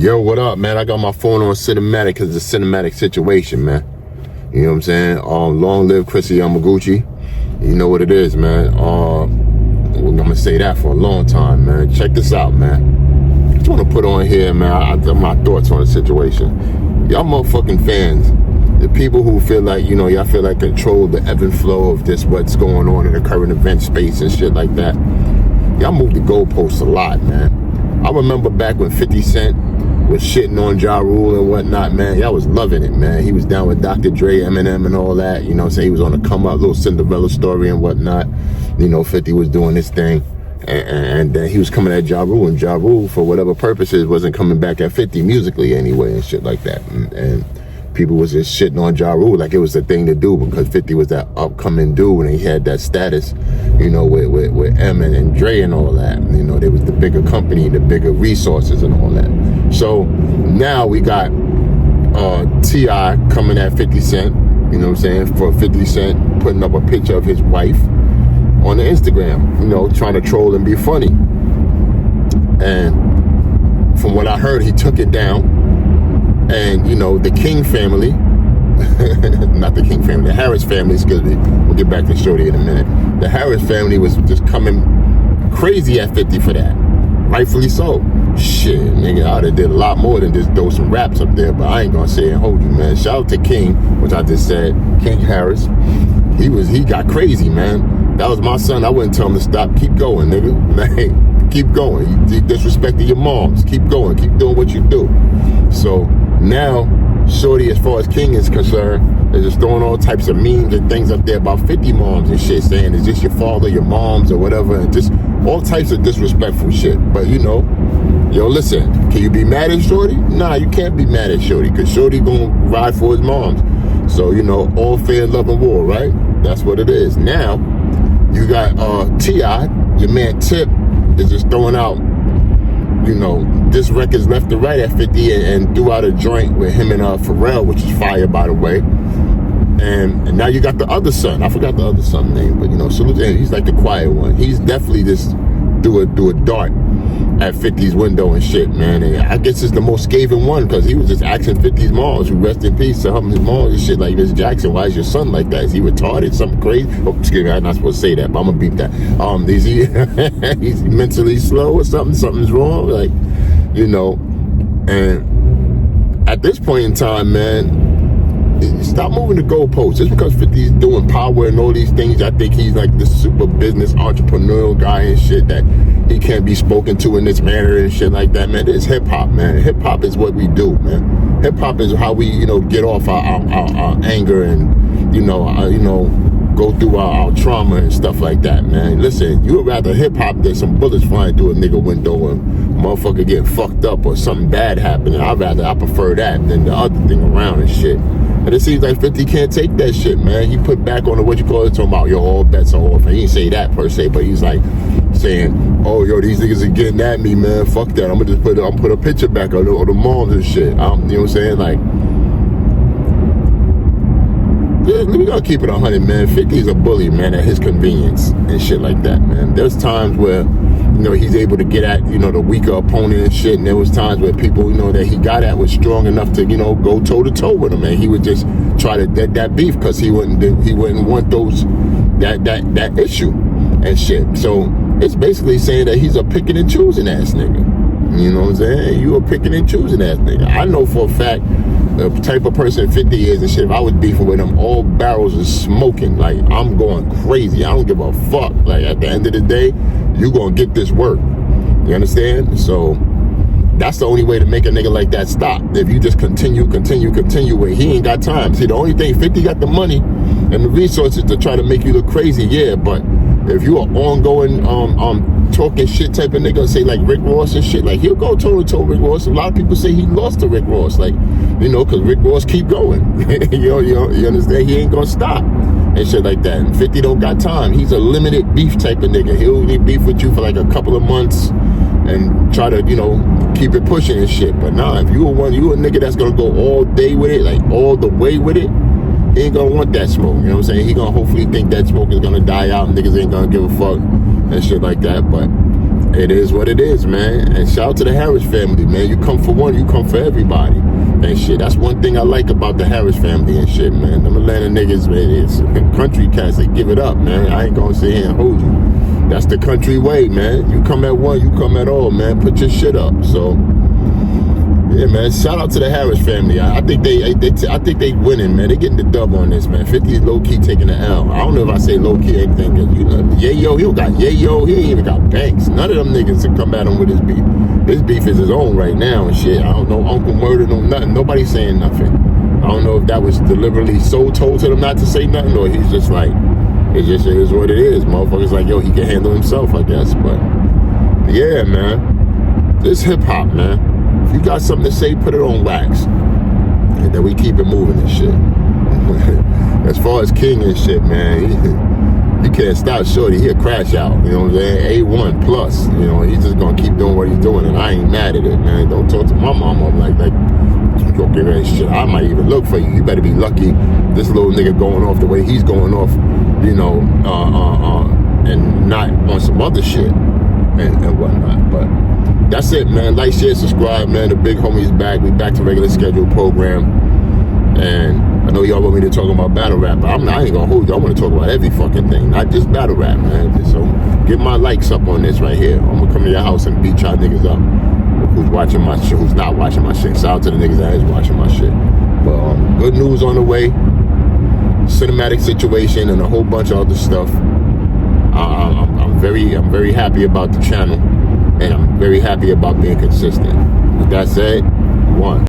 Yo, what up, man? I got my phone on cinematic because it's a cinematic situation, man. You know what I'm saying? Long live Chrissy Yamaguchi. You know what it is, man. I'm gonna say that for a long time, man. Check this out, man. I just want to put on here, man. I got my thoughts on the situation. Y'all motherfucking fans, the people who feel like, you know, y'all feel like control the ebb and flow of this, what's going on in the current event space and shit like that. Y'all move the goalposts a lot, man. I remember back when 50 Cent was shitting on Ja Rule and whatnot, man. Y'all was loving it, man. He was down with Dr. Dre, Eminem, and all that. You know what I'm saying? He was on the come up, little Cinderella story and whatnot. You know, 50 was doing this thing. And then he was coming at Ja Rule, and Ja Rule, for whatever purposes, wasn't coming back at 50 musically anyway and shit like that. And people was just shitting on Ja Rule like it was the thing to do because 50 was that upcoming dude and he had that status, you know, with Emin and Dre and all that. You know, there was the bigger company, the bigger resources and all that. So now we got T.I. coming at 50 Cent, you know what I'm saying, for 50 Cent putting up a picture of his wife on the Instagram, you know, trying to troll and be funny. And from what I heard, he took it down. And, you know, the King family, not the King family, the Harris family, excuse me, we'll get back to Shorty in a minute. The Harris family was just coming crazy at 50 for that. Rightfully so. Shit, nigga, I'd have did a lot more than just throw some raps up there, but I ain't gonna say and hold you, man. Shout out to King, which I just said, King Harris. He got crazy, man. That was my son. I wouldn't tell him to stop. Keep going, nigga. Keep going. You disrespected your moms. Keep going. Keep doing what you do. So now, Shorty, as far as King is concerned, is just throwing all types of memes and things up there about 50 moms and shit, saying, is this your father, your moms, or whatever, and just all types of disrespectful shit. But, you know, yo, listen, can you be mad at Shorty? Nah, you can't be mad at Shorty, because Shorty gonna ride for his moms. So, you know, all fair, love, and war, right? That's what it is. Now, you got T.I., your man Tip, is just throwing out, you know, this record's left to right at 50 and threw out a joint with him and Pharrell, which is fire, by the way. And now you got the other son. I forgot the other son's name, but, you know, salute to him. He's like the quiet one. He's definitely just do a dart at 50's window and shit, man. And I guess it's the most scathing one because he was just asking 50's moms, who rest in peace, to help his moms and shit, like, Miss Jackson, why is your son like that? Is he retarded? Something crazy? Oh, excuse me, I'm not supposed to say that, but I'm gonna beep that. Is he he's mentally slow or something? Something's wrong? Like, you know. And at this point in time, man, stop moving the goalposts. Just because 50's doing power and all these things, I think he's like this super business entrepreneurial guy and shit that he can't be spoken to in this manner and shit like that, man. It's hip-hop, man. Hip-hop is what we do, man. Hip-hop is how we, you know, get off our anger and, you know, go through our trauma and stuff like that, man. Listen, you would rather hip-hop than some bullets flying through a nigga window and motherfucker getting fucked up or something bad happening. I prefer that than the other thing around and shit. And it seems like 50 can't take that shit, man. He put back on the, what you call it, talking about, yo, all bets are off. And he didn't say that per se, but he's like saying, oh, yo, these niggas are getting at me, man. Fuck that. I'm gonna just put a picture back of the moms and shit. You know what I'm saying? Like, yeah, we gotta keep it 100, man. 50 is a bully, man, at his convenience and shit like that, man. There's times where, you know, he's able to get at, you know, the weaker opponent and shit, and there was times where people, you know, that he got at was strong enough to, you know, go toe to toe with him, and he would just try to dead that beef because he wouldn't want that issue and shit. So it's basically saying that he's a picking and choosing ass nigga. You know what I'm saying? You a picking and choosing ass nigga. I know for a fact the type of person 50 is and shit. If I was beefing with him, all barrels is smoking. Like, I'm going crazy. I don't give a fuck. Like, at the end of the day, you gonna get this work. You understand? So that's the only way to make a nigga like that stop. If you just continue where he ain't got time. See, the only thing, 50 got the money and the resources to try to make you look crazy, yeah, but if you are ongoing talking shit type of nigga, say like Rick Ross and shit, like he'll go toe to toe Rick Ross. A lot of people say he lost to Rick Ross, like, you know, because Rick Ross keep going. you understand? He ain't gonna stop and shit like that. And 50 don't got time. He's a limited beef type of nigga. He'll only beef with you for like a couple of months and try to, you know, keep it pushing and shit. But nah, if you a nigga that's gonna go all day with it, like all the way with it, he ain't gonna want that smoke. You know what I'm saying? He gonna hopefully think that smoke is gonna die out and niggas ain't gonna give a fuck and shit like that. But it is what it is, man. And shout out to the Harris family, man. You come for one, you come for everybody. And shit, that's one thing I like about the Harris family and shit, man. Them Atlanta niggas, man, it's country cats, they give it up, man. I ain't gonna sit here and hold you. That's the country way, man. You come at one, you come at all, man. Put your shit up. So, yeah, man. Shout out to the Harris family. I think they winning, man. They getting the dub on this, man. 50 is low key taking the L. I don't know if I say low key anything, cause you know, Yayo, he don't got Yayo. He ain't even got Banks. None of them niggas to come at him with his beef. His beef is his own right now and shit. I don't know Uncle Murder, no nothing. Nobody's saying nothing. I don't know if that was deliberately so told to them not to say nothing, or he's just like, it just is what it is. Motherfuckers like, yo, he can handle himself, I guess. But yeah, man, this hip hop, man. If you got something to say, put it on wax, and then we keep it moving and shit. As far as King and shit, man, he can't stop Shorty. He'll crash out. You know what I'm saying? A1 plus. You know, he's just gonna keep doing what he's doing, and I ain't mad at it, man. Don't talk to my mama like you go get that shit. I might even look for you. You better be lucky. This little nigga going off the way he's going off, you know, and not on some other shit and whatnot. But that's it, man. Like, share, subscribe, man. The big homie's back. We back to regular scheduled program. And I know y'all want me to talk about battle rap, but I ain't gonna hold you. I want to talk about every fucking thing, not just battle rap, man. So get my likes up on this right here. I'm gonna come to your house and beat y'all niggas up. Who's watching my shit? Who's not watching my shit? Shout out to the niggas that is watching my shit. But good news on the way. Cinematic situation and a whole bunch of other stuff. I'm very happy about the channel. And I'm very happy about being consistent. With that said, one.